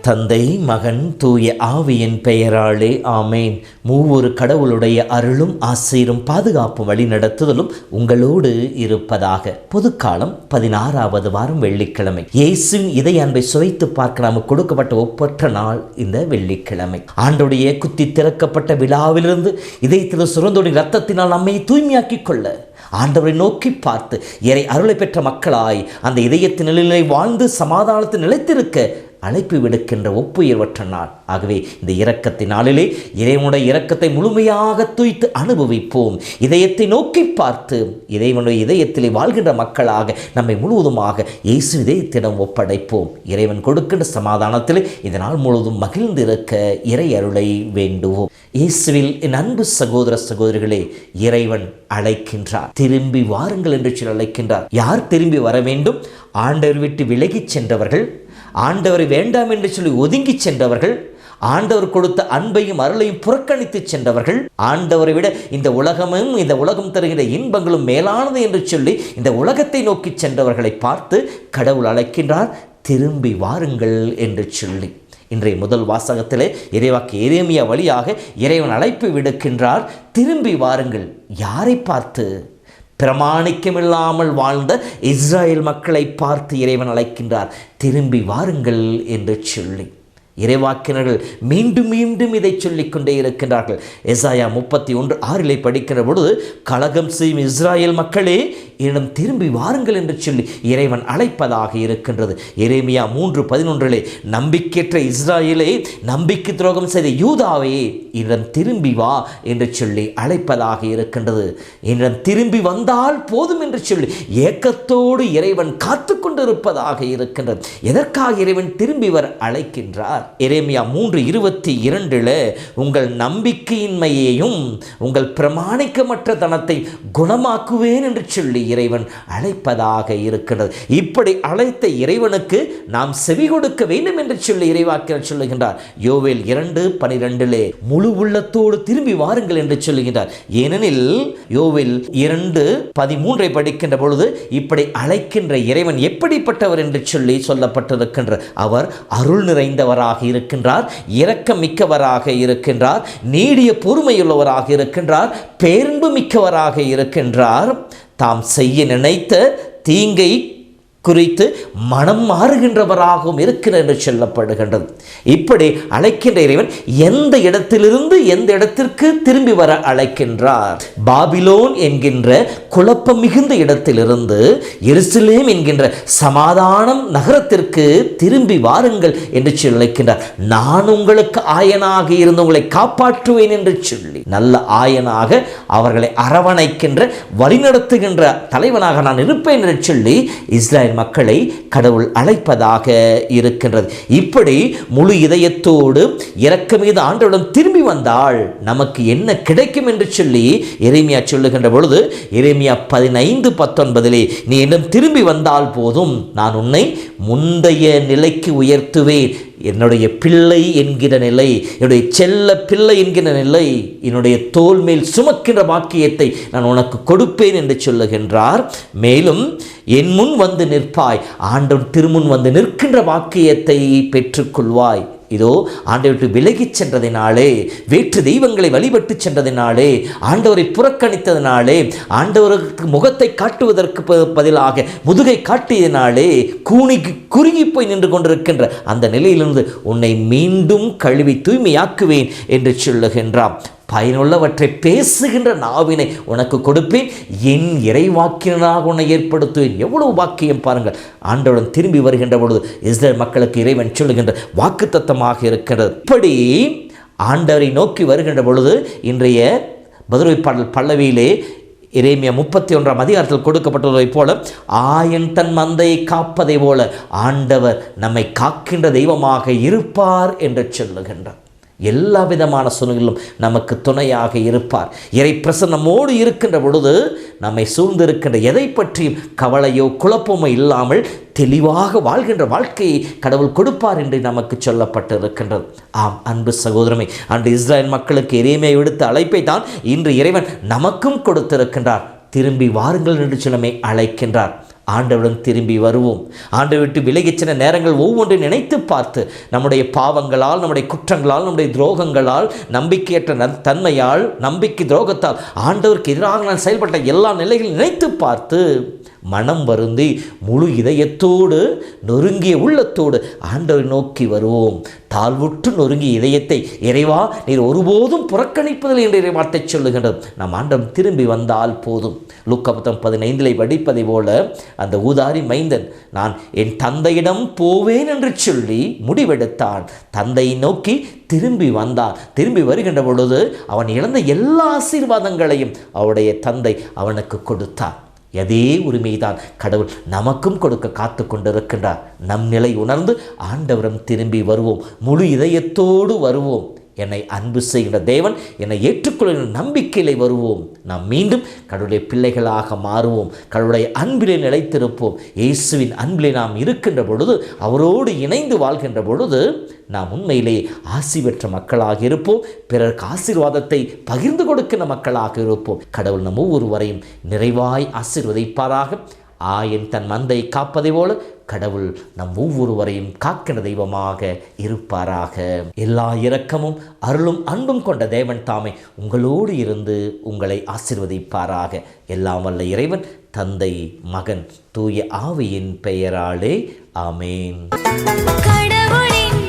தந்தை, மகன், தூய ஆவியின் பெயராலே ஆமேன். மூவொரு கடவுளுடைய அருளும் ஆசீரும் பாதுகாப்பு வழி நடத்துதலும் உங்களோடு இருப்பதாக. பொதுக்காலம் 16வது வாரம் வெள்ளிக்கிழமை. இயேசுவின் இதய அன்பை சுவைத்து பார்க்க நமக்கு கொடுக்கப்பட்ட ஒப்பற்ற நாள் இந்த வெள்ளிக்கிழமை. ஆண்டுடைய குத்தி திறக்கப்பட்ட விழாவிலிருந்து இதயத்தில் சுரந்தோடி ரத்தத்தினால் நம்மை தூய்மையாக்கிக் கொள்ள ஆண்டவரை நோக்கி பார்த்து இறை அருளை பெற்ற மக்களாய் அந்த இதயத்தின் நிலையை வாழ்ந்து சமாதானத்தில் நிலைத்திருக்க அழைப்பு விடுக்கின்ற ஒப்புயர்வற்ற நாள். ஆகவே இந்த இரக்கத்தின் நாளிலே இறைவனுடைய இரக்கத்தை முழுமையாக துய்த்து அனுபவிப்போம். இதயத்தை நோக்கி பார்த்து இறைவனுடைய இதயத்திலே வாழ்கின்ற மக்களாக நம்மை முழுவதுமாக இயேசு இதயத்திடம் ஒப்படைப்போம். இறைவன் கொடுக்கின்ற சமாதானத்திலே இந்த நாள் முழுவதும் மகிழ்ந்திருக்க இறை அருளை வேண்டுவோம். இயேசுவில் என் அன்பு சகோதர சகோதரிகளே, இறைவன் அழைக்கின்றார். திரும்பி வாருங்கள் என்று சொல்லி அழைக்கின்றார். யார் திரும்பி வர வேண்டும்? ஆண்டவர் விட்டு விலகிச் சென்றவர்கள், ஆண்டவரை வேண்டாம் என்று சொல்லி ஒதுங்கி சென்றவர்கள், ஆண்டவர் கொடுத்த அன்பையும் அருளையும் புறக்கணித்து சென்றவர்கள், ஆண்டவரை விட இந்த உலகமும் இந்த உலகம் தருகிற இன்பங்களும் மேலானது என்று சொல்லி இந்த உலகத்தை நோக்கி சென்றவர்களை பார்த்து கடவுள் அழைக்கின்றார், திரும்பி வாருங்கள் என்று சொல்லி. இன்றைய முதல் வாசகத்திலே இறைவாக்கு எரேமியா வழியாக இறைவன் அழைப்பு விடுக்கின்றார், திரும்பி வாருங்கள். யாரை பார்த்து? பிரமாணிக்கமில்லாமல் வாழ்ந்த இஸ்ராயேல் மக்களை பார்த்து இறைவன் அழைக்கின்றார், திரும்பி வாருங்கள் என்று சொல்லி. இறைவாக்கினர்கள் மீண்டும் மீண்டும் இதை சொல்லிக் கொண்டே இருக்கின்றார்கள். எசாயா 31:6 படிக்கிற பொழுது, கலகம் செய்யும் இஸ்ராயேல் மக்களே என்னிடம் திரும்பி வாருங்கள் என்று சொல்லி இறைவன் அழைப்பதாக இருக்கின்றது. எரேமியா 3:11 நம்பிக்கையற்ற இஸ்ராயேலை, நம்பிக்கை துரோகம் செய்த யூதாவே என்னிடம் திரும்பி வா என்று சொல்லி அழைப்பதாக இருக்கின்றது. என்னிடம் திரும்பி வந்தால் போதும் என்று சொல்லி ஏக்கத்தோடு இறைவன் காத்து கொண்டிருப்பதாக இருக்கின்றது. எதற்காக இறைவன் திரும்பி வர அழைக்கின்றார்? எரேமியா 3:22 உங்கள் நம்பிக்கையின்மையையும் உங்கள் பிரமாணிக்கமற்ற தனத்தை குணமாக்குவேன் என்று சொல்லி இறைவன் அழைப்பதாக இருக்கிறது. இப்படி அழைத்த இறைவனுக்கு நாம் செவி கொடுக்க வேண்டும் என்று சொல்லி இறைவாக்கினர் சொல்லுகின்றார். யோவேல் 2:12 முழு உள்ளத்தோடு திரும்பி வாருங்கள் என்று சொல்லுகின்றார். ஏனெனில் யோவேல் 2:13 படிக்கின்ற பொழுது இப்படி அழைக்கின்ற இறைவன் எப்படிப்பட்டவர் என்று சொல்லி சொல்லப்பட்டிருக்கின்ற அவர் அருள் நிறைந்தவராக இருக்கின்றார், இரக்கம் மிக்கவராக இருக்கின்றார், நீடிய பொறுமையுள்ளவராக இருக்கின்றார், பேரன்பு மிக்கவராக இருக்கின்றார், தாம் செய்ய நினைத்த தீங்கை குறித்து மனம் மாறுகின்றவராகவும் இருக்கிறார் என்று சொல்லப்படுகின்றது. இப்படி அழைக்கின்ற இறைவன் எந்த இடத்திலிருந்து எந்த இடத்திற்கு திரும்பி வர அழைக்கின்றார்? பாபிலோன் என்கின்ற குழப்பம் மிகுந்த இடத்திலிருந்து எருசலேம் என்கின்ற சமாதானம் நகரத்திற்கு திரும்பி வாருங்கள் என்று சொல்லி அழைக்கின்றார். நான் உங்களுக்கு ஆயனாக இருந்து உங்களை காப்பாற்றுவேன் என்று சொல்லி நல்ல ஆயனாக அவர்களை அரவணைக்கின்ற வழிநடத்துகின்ற தலைவனாக நான் இருப்பேன் என்று சொல்லி இஸ்ராயேல் மக்களை கடவுள் அழைப்பதாக இருக்கின்றது. இப்படி முழு இதயத்தோடு இரக்கமீது ஆண்டவரிடம் திரும்பி வந்தால் நமக்கு என்ன கிடைக்கும் என்று சொல்லி எரேமியா சொல்லுகின்ற பொழுது, எரேமியா 15:19 நீ என்னிடம் திரும்பி வந்தால் போதும், நான் உன்னை முந்தைய நிலைக்கு உயர்த்துவேன். என்னுடைய பிள்ளை என்கிற நிலை, என்னுடைய செல்ல பிள்ளை என்கிற நிலை, என்னுடைய தோல் மேல் சுமக்கின்ற பாக்கியத்தை நான் உனக்கு கொடுப்பேன் என்று சொல்லுகின்றார். மேலும் என் முன் வந்து நிற்பாய், ஆண்டவர் திருமுன் வந்து நிற்கின்ற பாக்கியத்தை பெற்றுக்கொள்வாய். இதோ ஆண்டவருக்கு விலகிச் சென்றதினாலே, வேற்று தெய்வங்களை வழிபட்டு சென்றதினாலே, ஆண்டவரை புறக்கணித்ததினாலே, ஆண்டவருக்கு முகத்தை காட்டுவதற்கு பதிலாக முதுகை காட்டியதினாலே குறுகி போய் நின்று கொண்டிருக்கின்ற அந்த நிலையிலிருந்து உன்னை மீண்டும் கழுவி தூய்மையாக்குவேன் என்று சொல்லுகின்றான். பயனுள்ளவற்றை பேசுகின்ற நாவினை உனக்கு கொடுப்பேன், என் இறைவாக்கியனாக உன்னை ஏற்படுத்துவேன். எவ்வளவு வாக்கியம் பாருங்கள். ஆண்டவன் திரும்பி வருகின்ற பொழுது இஸ்ரேல் மக்களுக்கு இறைவன் சொல்லுகின்ற வாக்குத்தத்தமாக இருக்கிறது. இப்படி ஆண்டவரை நோக்கி வருகின்ற பொழுது இன்றைய பதிலுரை பாடல் பல்லவியிலே எரேமியா 31 கொடுக்கப்பட்டதை போல, ஆயன் தன் மந்தையை காப்பதை போல ஆண்டவர் நம்மை காக்கின்ற தெய்வமாக இருப்பார் என்று சொல்லுகின்றார். எல்லா விதமான சூழ்நிலையிலும் நமக்கு துணையாக இருப்பார். இறை பிரசன்னமோடு இருக்கின்ற பொழுது நம்மை சூழ்ந்திருக்கின்ற எதை பற்றியும் கவலையோ குழப்பமோ இல்லாமல் தெளிவாக வாழ்கின்ற வாழ்க்கையை கடவுள் கொடுப்பார் என்று நமக்கு சொல்லப்பட்டிருக்கின்றது. ஆம் அன்பு சகோதரமே, அன்று இஸ்ரேல் மக்களுக்கு எரேமியா விடுத்த அழைப்பை தான் இன்று இறைவன் நமக்கும் கொடுத்திருக்கின்றார். திரும்பி வாருங்கள் என்று சொல்லமே அழைக்கின்றார். ஆண்டவரிடம் திரும்பி வருவோம். ஆண்டவரை விட்டு விலகிச் சென்ற நேரங்கள் ஒவ்வொன்றை நினைத்து பார்த்து நம்முடைய பாவங்களால், நம்முடைய குற்றங்களால், நம்முடைய துரோகங்களால், நம்பிக்கையற்ற தன்மையால், நம்பிக்கை துரோகத்தால் ஆண்டவருக்கு எதிராக நான் செயல்பட்ட எல்லா நிலைகளையும் நினைத்து பார்த்து மனம் வருந்தி முழு இதயத்தோடு நொறுங்கிய உள்ளத்தோடு ஆண்டவரை நோக்கி வருவோம். தாழ்வுற்று நொறுங்கிய இதயத்தை இறைவா நீர் ஒருபோதும் புறக்கணிப்பதில்லை என்று இறைவார்த்தை சொல்லுகின்றது. நம் ஆண்டவன் திரும்பி வந்தால் போதும். லூக்கா 15 படிப்பதை போல அந்த ஊதாரி மைந்தன் நான் என் தந்தையிடம் போவேன் என்று சொல்லி முடிவெடுத்தான். தந்தையை நோக்கி திரும்பி வந்தான். திரும்பி வருகின்ற பொழுது அவன் இழந்த எல்லா ஆசீர்வாதங்களையும் அவருடைய தந்தை அவனுக்கு கொடுத்தார். அதே உரிமைதான் கடவுள் நமக்கும் கொடுக்க காத்து கொண்டிருக்கின்றார். நம் நிலை உணர்ந்து ஆண்டவரம் திரும்பி வருவோம். முழு இதயத்தோடு வருவோம். என்னை அன்பு செய்கின்ற தேவன் என்னை ஏற்றுக்கொள்கிற நம்பிக்கையிலே வருவோம். நாம் மீண்டும் கடவுளுடைய பிள்ளைகளாக மாறுவோம். கடவுளுடைய அன்பிலே நிலைத்திருப்போம். இயேசுவின் அன்பிலே நாம் இருக்கின்ற பொழுது, அவரோடு இணைந்து வாழ்கின்ற பொழுது நாம் உண்மையிலே ஆசி பெற்ற மக்களாக இருப்போம். பிறருக்கு ஆசீர்வாதத்தை பகிர்ந்து கொடுக்கின்ற மக்களாக இருப்போம். கடவுள் நம் ஒவ்வொருவரையும் நிறைவாய் ஆசீர்வதிப்பாராக. ஆயன் தன் மந்தை காப்பதை போல கடவுள் நம் ஒவ்வொருவரையும் காக்கிற தெய்வமாக இருப்பாராக. எல்லா இரக்கமும் அருளும் அன்பும் கொண்ட தேவன் தாமே உங்களோடு இருந்து உங்களை ஆசீர்வதிப்பாராக. எல்லாம் வல்ல இறைவன் தந்தை, மகன், தூய ஆவியின் பெயராலே ஆமேன். கடவுளின்